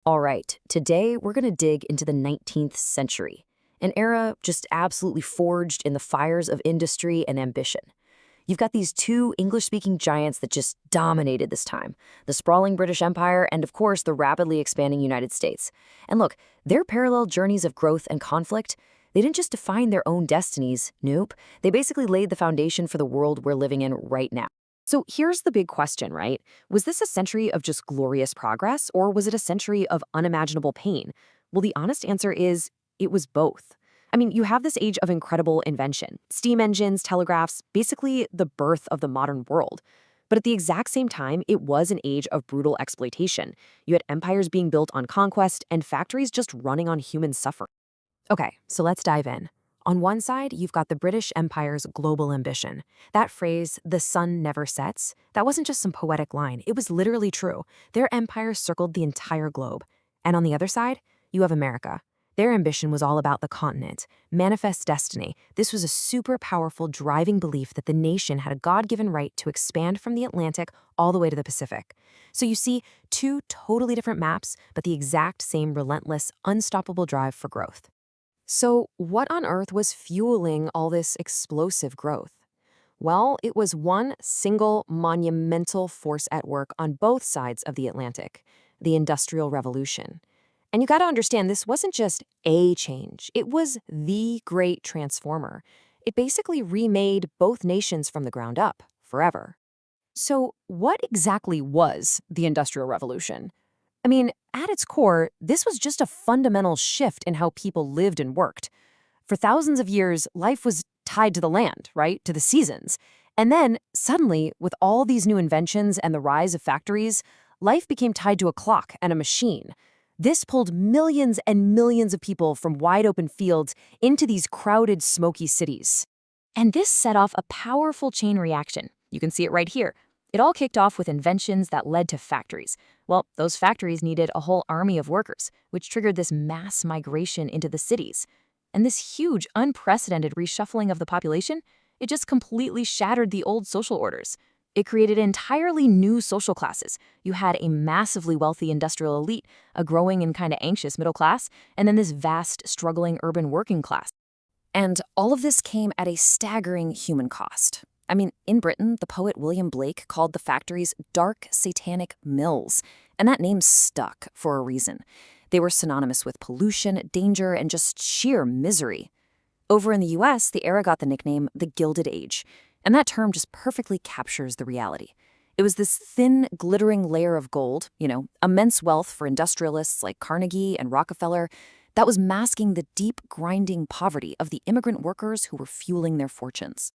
All right, today we're going to dig into the 19th century, an era just absolutely forged in the fires of industry and ambition. You've got these two English speaking giants that just dominated this time, the sprawling British Empire and, of course, the rapidly expanding United States. And look, their parallel journeys of growth and conflict, they didn't just define their own destinies, nope. They basically laid the foundation for the world we're living in right now. So here's the big question, right? Was this a century of just glorious progress, or was it a century of unimaginable pain? Well, the honest answer is it was both. I mean, you have this age of incredible invention, steam engines, telegraphs, basically the birth of the modern world. But at the exact same time, it was an age of brutal exploitation. You had empires being built on conquest and factories just running on human suffering. Okay, so let's dive in. On one side, you've got the British Empire's global ambition. That phrase, the sun never sets, that wasn't just some poetic line, it was literally true. Their empire circled the entire globe. And on the other side, you have America. Their ambition was all about the continent, manifest destiny. This was a super powerful driving belief that the nation had a God-given right to expand from the Atlantic all the way to the Pacific. So you see, two totally different maps, but the exact same relentless, unstoppable drive for growth. So, what on earth was fueling all this explosive growth? Well, it was one single monumental force at work on both sides of the Atlantic, the Industrial Revolution. And you got to understand, this wasn't just a change, it was the great transformer. It basically remade both nations from the ground up, forever. So, what exactly was the Industrial Revolution? I mean, at its core, this was just a fundamental shift in how people lived and worked. For thousands of years, life was tied to the land, right? To the seasons. And then, suddenly, with all these new inventions and the rise of factories, life became tied to a clock and a machine. This pulled millions and millions of people from wide open fields into these crowded, smoky cities. And this set off a powerful chain reaction. You can see it right here. It all kicked off with inventions that led to factories. Well, those factories needed a whole army of workers, which triggered this mass migration into the cities. And this huge, unprecedented reshuffling of the population, it just completely shattered the old social orders. It created entirely new social classes. You had a massively wealthy industrial elite, a growing and kind of anxious middle class, and then this vast, struggling urban working class. And all of this came at a staggering human cost. I mean, in Britain, the poet William Blake called the factories dark, satanic mills, and that name stuck for a reason. They were synonymous with pollution, danger, and just sheer misery. Over in the US, the era got the nickname the Gilded Age, and that term just perfectly captures the reality. It was this thin, glittering layer of gold, immense wealth for industrialists like Carnegie and Rockefeller, that was masking the deep, grinding poverty of the immigrant workers who were fueling their fortunes.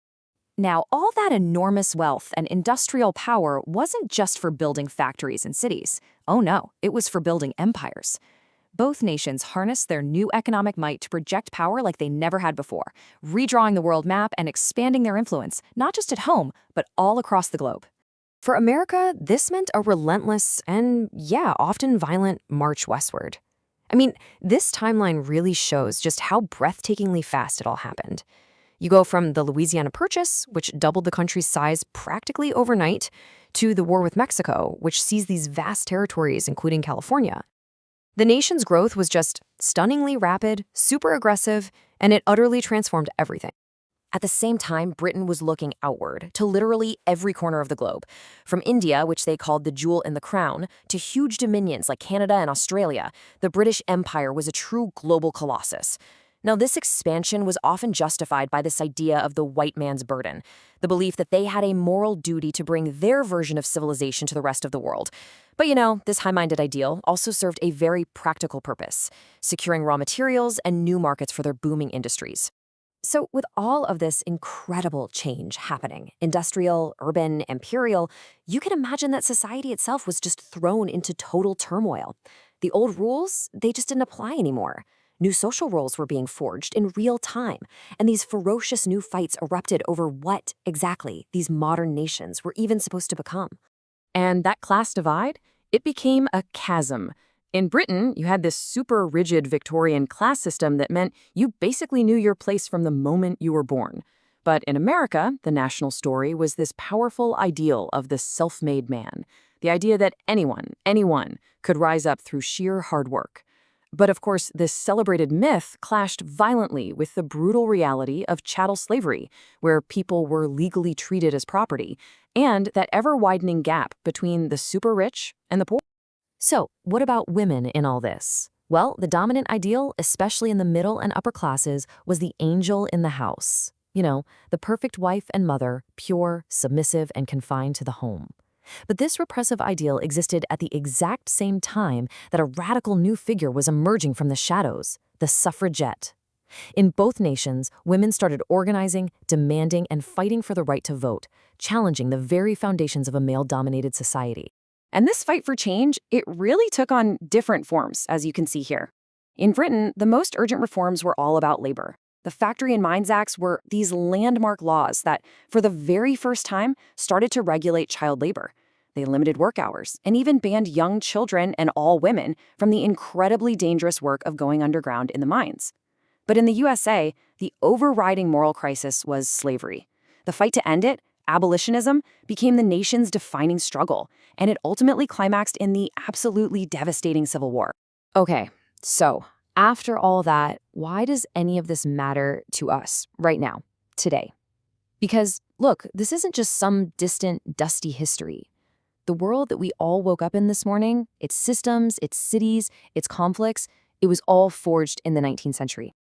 Now, all that enormous wealth and industrial power wasn't just for building factories and cities. Oh no, it was for building empires. Both nations harnessed their new economic might to project power like they never had before, redrawing the world map and expanding their influence, not just at home, but all across the globe. For America, this meant a relentless and, yeah, often violent march westward. I mean, this timeline really shows just how breathtakingly fast it all happened. You go from the Louisiana Purchase, which doubled the country's size practically overnight, to the war with Mexico, which seized these vast territories, including California. The nation's growth was just stunningly rapid, super aggressive, and it utterly transformed everything. At the same time, Britain was looking outward to literally every corner of the globe. From India, which they called the jewel in the crown, to huge dominions like Canada and Australia, the British Empire was a true global colossus. Now, this expansion was often justified by this idea of the white man's burden, the belief that they had a moral duty to bring their version of civilization to the rest of the world. But this high-minded ideal also served a very practical purpose, securing raw materials and new markets for their booming industries. So with all of this incredible change happening, industrial, urban, imperial, you can imagine that society itself was just thrown into total turmoil. The old rules, they just didn't apply anymore. New social roles were being forged in real time, and these ferocious new fights erupted over what, exactly, these modern nations were even supposed to become. And that class divide, it became a chasm. In Britain, you had this super rigid Victorian class system that meant you basically knew your place from the moment you were born. But in America, the national story was this powerful ideal of the self-made man. The idea that anyone could rise up through sheer hard work. But of course, this celebrated myth clashed violently with the brutal reality of chattel slavery, where people were legally treated as property, and that ever-widening gap between the super rich and the poor. So, what about women in all this? Well, the dominant ideal, especially in the middle and upper classes, was the angel in the house. You know, the perfect wife and mother, pure, submissive, and confined to the home. But this repressive ideal existed at the exact same time that a radical new figure was emerging from the shadows, the suffragette. In both nations, women started organizing, demanding, and fighting for the right to vote, challenging the very foundations of a male-dominated society. And this fight for change, it really took on different forms, as you can see here. In Britain, the most urgent reforms were all about labor. The Factory and Mines Acts were these landmark laws that, for the very first time, started to regulate child labor. They limited work hours and even banned young children and all women from the incredibly dangerous work of going underground in the mines. But in the USA, the overriding moral crisis was slavery. The fight to end it, abolitionism, became the nation's defining struggle, and it ultimately climaxed in the absolutely devastating Civil War. Okay, so after all that, why does any of this matter to us right now, today? Because, look, this isn't just some distant, dusty history. The world that we all woke up in this morning, its systems, its cities, its conflicts, it was all forged in the 19th century.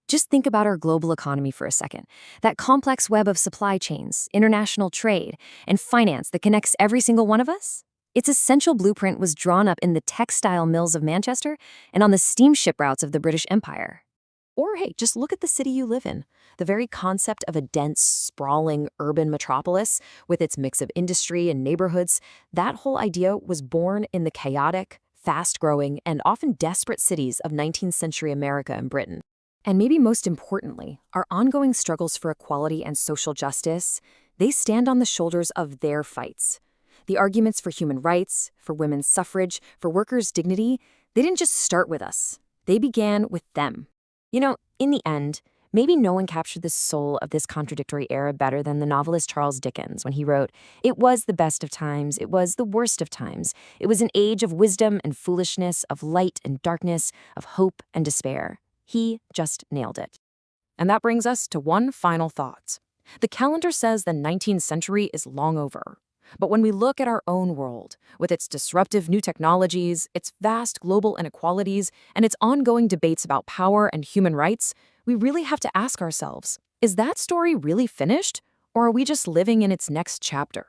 Just think about our global economy for a second. That complex web of supply chains, international trade, and finance that connects every single one of us? Its essential blueprint was drawn up in the textile mills of Manchester and on the steamship routes of the British Empire. Or hey, just look at the city you live in. The very concept of a dense, sprawling urban metropolis with its mix of industry and neighborhoods, that whole idea was born in the chaotic, fast-growing, and often desperate cities of 19th century America and Britain. And maybe most importantly, our ongoing struggles for equality and social justice, they stand on the shoulders of their fights. The arguments for human rights, for women's suffrage, for workers' dignity, they didn't just start with us. They began with them. You know, in the end, maybe no one captured the soul of this contradictory era better than the novelist Charles Dickens when he wrote, "It was the best of times, it was the worst of times. It was an age of wisdom and foolishness, of light and darkness, of hope and despair." He just nailed it. And that brings us to one final thought. The calendar says the 19th century is long over. But when we look at our own world, with its disruptive new technologies, its vast global inequalities, and its ongoing debates about power and human rights, we really have to ask ourselves, is that story really finished? Or are we just living in its next chapter?